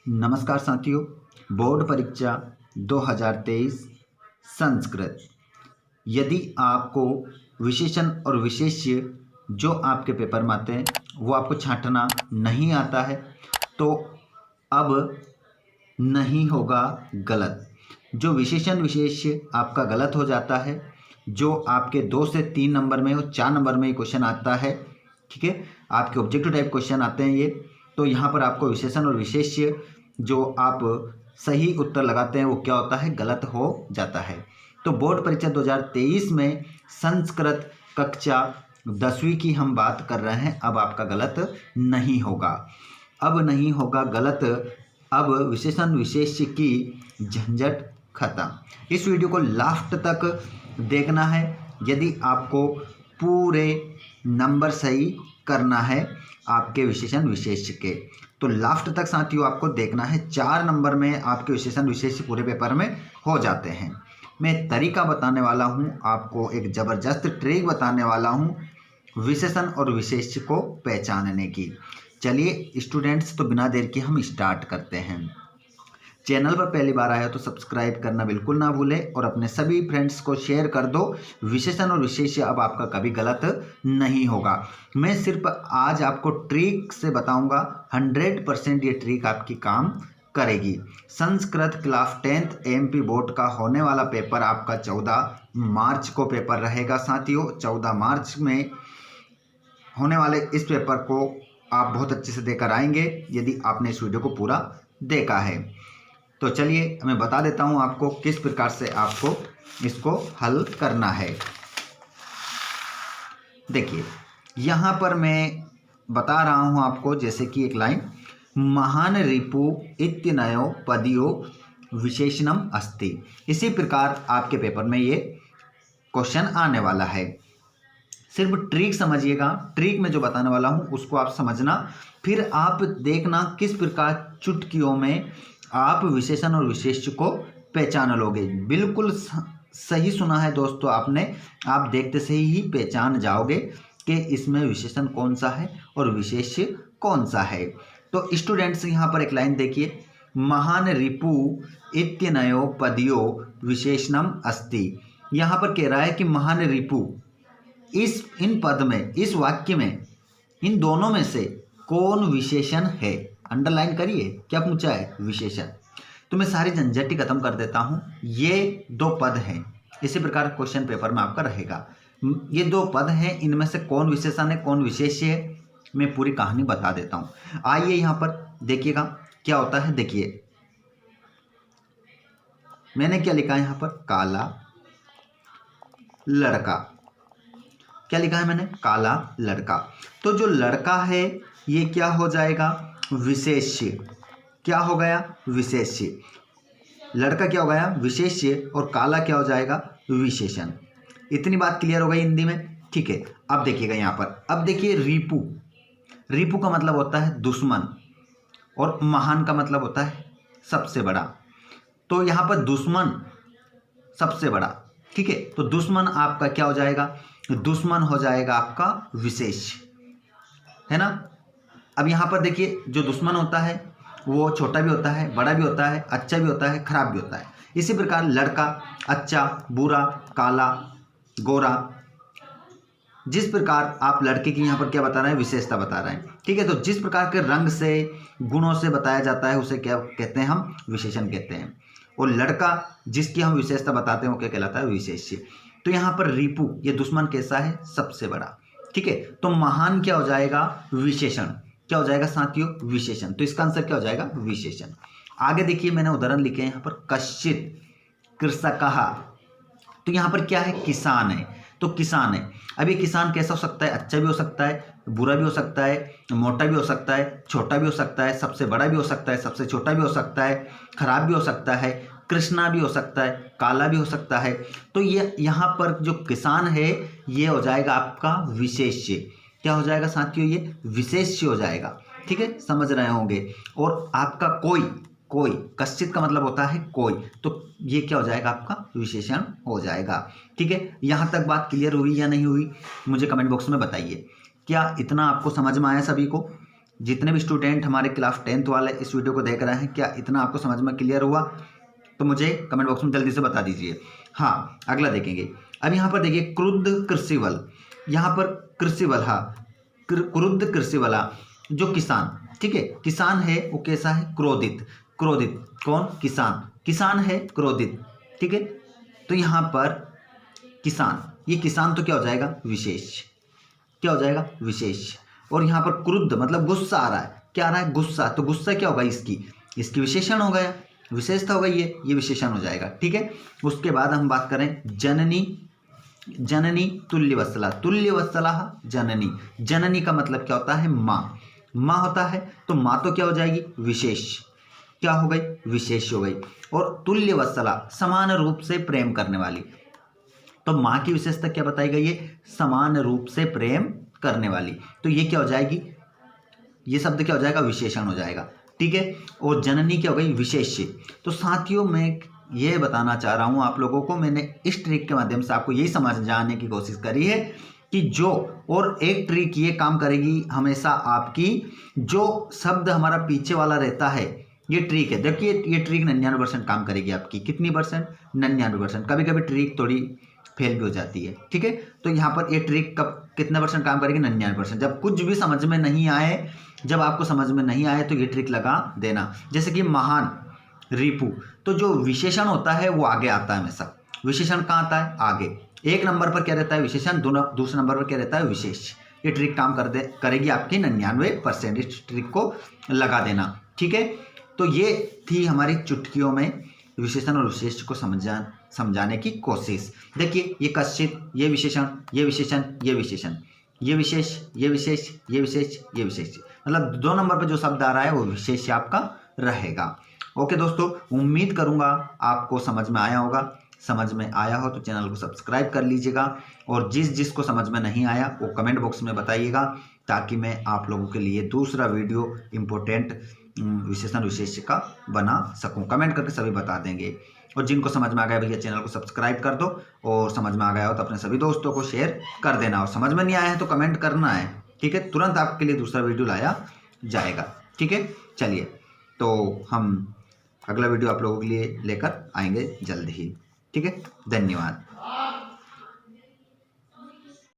नमस्कार साथियों, बोर्ड परीक्षा 2023 संस्कृत। यदि आपको विशेषण और विशेष्य जो आपके पेपर में आते हैं वो आपको छांटना नहीं आता है तो अब नहीं होगा गलत। जो विशेषण विशेष्य आपका गलत हो जाता है, जो आपके 2 से 3 नंबर में और 4 नंबर में क्वेश्चन आता है, ठीक है, आपके ऑब्जेक्टिव टाइप क्वेश्चन आते हैं ये, तो यहाँ पर आपको विशेषण और विशेष्य जो आप सही उत्तर लगाते हैं वो क्या होता है, गलत हो जाता है। तो बोर्ड परीक्षा 2023 में संस्कृत कक्षा 10वीं की हम बात कर रहे हैं। अब आपका गलत नहीं होगा, अब नहीं होगा गलत। अब विशेषण विशेष्य की झंझट खत्म। इस वीडियो को लास्ट तक देखना है यदि आपको पूरे नंबर सही करना है आपके विशेषण विशेष्य के। तो लास्ट तक साथियों आपको देखना है। 4 नंबर में आपके विशेषण विशेष्य पूरे पेपर में हो जाते हैं। मैं तरीका बताने वाला हूं आपको, एक ज़बरदस्त ट्रिक बताने वाला हूं विशेषण और विशेष्य को पहचानने की। चलिए स्टूडेंट्स, तो बिना देर के हम स्टार्ट करते हैं। चैनल पर पहली बार आया तो सब्सक्राइब करना बिल्कुल ना भूलें और अपने सभी फ्रेंड्स को शेयर कर दो। विशेषण और विशेष्य अब आपका कभी गलत नहीं होगा। मैं सिर्फ आज आपको ट्रिक से बताऊंगा, 100% ये ट्रिक आपकी काम करेगी। Sanskrit class 10th MP board का होने वाला पेपर आपका 14 मार्च को पेपर रहेगा साथियों। 14 मार्च में होने वाले इस पेपर को आप बहुत अच्छे से देकर आएंगे यदि आपने इस वीडियो को पूरा देखा है। तो चलिए मैं बता देता हूं आपको किस प्रकार से आपको इसको हल करना है। देखिए यहां पर मैं बता रहा हूं आपको, जैसे कि एक लाइन, महान रिपु इत्यनयो पदियो विशेषणम अस्ति। इसी प्रकार आपके पेपर में ये क्वेश्चन आने वाला है। सिर्फ ट्रिक समझिएगा, ट्रिक में जो बताने वाला हूं उसको आप समझना, फिर आप देखना किस प्रकार चुटकियों में आप विशेषण और विशेष्य को पहचान लोगे। बिल्कुल सही सुना है दोस्तों आपने, आप देखते से ही पहचान जाओगे कि इसमें विशेषण कौन सा है और विशेष्य कौन सा है। तो स्टूडेंट्स यहाँ पर एक लाइन देखिए, महान रिपु इत्यनयो पदियो विशेषणम अस्ति। यहाँ पर कह रहा है कि महान रिपु, इन पद में, इस वाक्य में, इन दोनों में से कौन विशेषण है। अंडरलाइन करिए, क्या पूछा है, विशेषण। तो मैं सारी झंझट ही खत्म कर देता हूं। ये 2 पद हैं, इसी प्रकार क्वेश्चन पेपर में आपका रहेगा। ये 2 पद हैं, इनमें से कौन विशेषण है कौन विशेष्य है, मैं पूरी कहानी बता देता हूं। आइए यहां पर देखिएगा क्या होता है। देखिए मैंने क्या लिखा है यहां पर, काला लड़का। क्या लिखा है मैंने, काला लड़का। तो जो लड़का है ये क्या हो जाएगा, विशेष्य। क्या हो गया, विशेष्य। लड़का क्या हो गया, विशेष्य, और काला क्या हो जाएगा, विशेषण। इतनी बात क्लियर हो गई हिंदी में, ठीक है। अब देखिएगा यहाँ पर, अब देखिए रिपु। रिपु का मतलब होता है दुश्मन और महान का मतलब होता है सबसे बड़ा। तो यहाँ पर दुश्मन सबसे बड़ा, ठीक है। तो दुश्मन आपका क्या हो जाएगा, दुश्मन हो जाएगा आपका विशेष्य, है ना। अब यहाँ पर देखिए जो दुश्मन होता है वो छोटा भी होता है, बड़ा भी होता है, अच्छा भी होता है, खराब भी होता है। इसी प्रकार लड़का अच्छा, बुरा, काला, गोरा, जिस प्रकार आप लड़के की यहाँ पर क्या बता रहे हैं, विशेषता बता रहे हैं, ठीक है। तो जिस प्रकार के रंग से, गुणों से बताया जाता है उसे क्या कहते हैं, हम विशेषण कहते हैं। और लड़का जिसकी हम विशेषता बताते हैं वो क्या कहलाता है, विशेष्य। तो यहाँ पर रिपु, ये दुश्मन कैसा है, सबसे बड़ा, ठीक है। तो महान क्या हो जाएगा, विशेषण। क्या हो जाएगा साथियों, विशेषण। तो इसका आंसर क्या हो जाएगा, विशेषण। आगे देखिए मैंने उदाहरण लिखे हैं यहाँ पर, कश्चित कृषकः। तो यहाँ पर क्या है, किसान है। तो किसान है। अब ये किसान कैसा हो सकता है, अच्छा भी हो सकता है, बुरा भी हो सकता है, मोटा भी हो सकता है, छोटा भी हो सकता है, सबसे बड़ा भी हो सकता है, सबसे छोटा भी हो सकता है, खराब भी हो सकता है, कृष्णा भी हो सकता है, काला भी हो सकता है। तो ये यहाँ पर जो किसान है ये हो जाएगा आपका विशेष्य। क्या हो जाएगा साथियों, ये विशेष्य हो जाएगा, ठीक है, समझ रहे होंगे। और आपका कोई, कश्चित का मतलब होता है कोई, तो ये क्या हो जाएगा, आपका विशेषण हो जाएगा, ठीक है। यहाँ तक बात क्लियर हुई या नहीं हुई, मुझे कमेंट बॉक्स में बताइए। क्या इतना आपको समझ में आया सभी को। जितने भी स्टूडेंट हमारे क्लास 10th वाले इस वीडियो को देख रहे हैं, क्या इतना आपको समझ में क्लियर हुआ? तो मुझे कमेंट बॉक्स में जल्दी से बता दीजिए। हाँ, अगला देखेंगे। अब यहाँ पर देखिए क्रुद्ध कृषि बल, यहाँ पर कृषि बल, हाँ क्रुद्ध कृषि बला, जो किसान, ठीक है, किसान है वो कैसा है? क्रोधित। क्रोधित कौन? किसान। किसान है क्रोधित, ठीक है। तो यहाँ पर किसान, ये किसान तो क्या हो जाएगा? विशेष। क्या हो जाएगा? विशेष। और यहाँ पर क्रुद्ध मतलब गुस्सा आ रहा है। क्या आ रहा है? गुस्सा। तो गुस्सा क्या होगा? इसकी विशेषण हो गया, विशेषता हो गई, ये विशेषण हो जाएगा, ठीक है। उसके बाद हम बात करें जननी। जननी तुल्यवत्सला, तुल्यवत्सला जननी। जननी का मतलब क्या होता है? माँ। माँ होता है तो माँ तो क्या हो जाएगी? विशेष। क्या हो गई? विशेष हो गई। और तुल्यवत्सला समान रूप से प्रेम करने वाली, तो माँ की विशेषता क्या बताई गई है? समान रूप से प्रेम करने वाली। तो ये क्या हो जाएगी? ये शब्द क्या हो जाएगा? विशेषण हो जाएगा, ठीक है। और जननी क्या हो गई? विशेष्य। तो साथियों मैं ये बताना चाह रहा हूँ आप लोगों को, मैंने इस ट्रिक के माध्यम से आपको यही समझाने की कोशिश करी है कि जो, और एक ट्रिक ये काम करेगी हमेशा आपकी, जो शब्द हमारा पीछे वाला रहता है, ये ट्रिक है। देखिए ये ट्रिक 99% काम करेगी आपकी। कितनी परसेंट? 99%। कभी कभी ट्रिक थोड़ी फेल भी हो जाती है, ठीक है। तो यहाँ पर ये ट्रिक कब कितना परसेंट काम करेगी? 99%। जब कुछ भी समझ में नहीं आए, जब आपको समझ में नहीं आए तो ये ट्रिक लगा देना। जैसे कि महान, रिपु, तो जो विशेषण होता है वो आगे आता है हमेशा। विशेषण कहाँ आता है? आगे। एक नंबर पर क्या रहता है? विशेषण। दूसरे नंबर पर क्या रहता है? विशेष। ये ट्रिक काम करेगी आपकी 99%। इस ट्रिक को लगा देना, ठीक है। तो ये थी हमारी चुटकियों में विशेषण और विशेष को समझाने की कोशिश। देखिए ये कश्चित, ये विशेषण, ये विशेषण, ये विशेषण, ये विशेष, ये विशेष, ये विशेष, ये विशेष, मतलब 2 नंबर पर जो शब्द आ रहा है वो विशेष आपका रहेगा। ओके दोस्तों, उम्मीद करूंगा आपको समझ में आया होगा। समझ में आया हो तो चैनल को सब्सक्राइब कर लीजिएगा, और जिसको समझ में नहीं आया वो कमेंट बॉक्स में बताइएगा, ताकि मैं आप लोगों के लिए दूसरा वीडियो इम्पोर्टेंट विशेषण विशेष का बना सकूं। कमेंट करके सभी बता देंगे। और जिनको समझ में आ गया भैया चैनल को सब्सक्राइब कर दो, और समझ में आ गया हो तो अपने सभी दोस्तों को शेयर कर देना। और समझ में नहीं आया है तो कमेंट करना है, ठीक है। तुरंत आपके लिए दूसरा वीडियो लाया जाएगा, ठीक है। चलिए, तो हम अगला वीडियो आप लोगों के लिए लेकर आएंगे जल्द ही, ठीक है। धन्यवाद।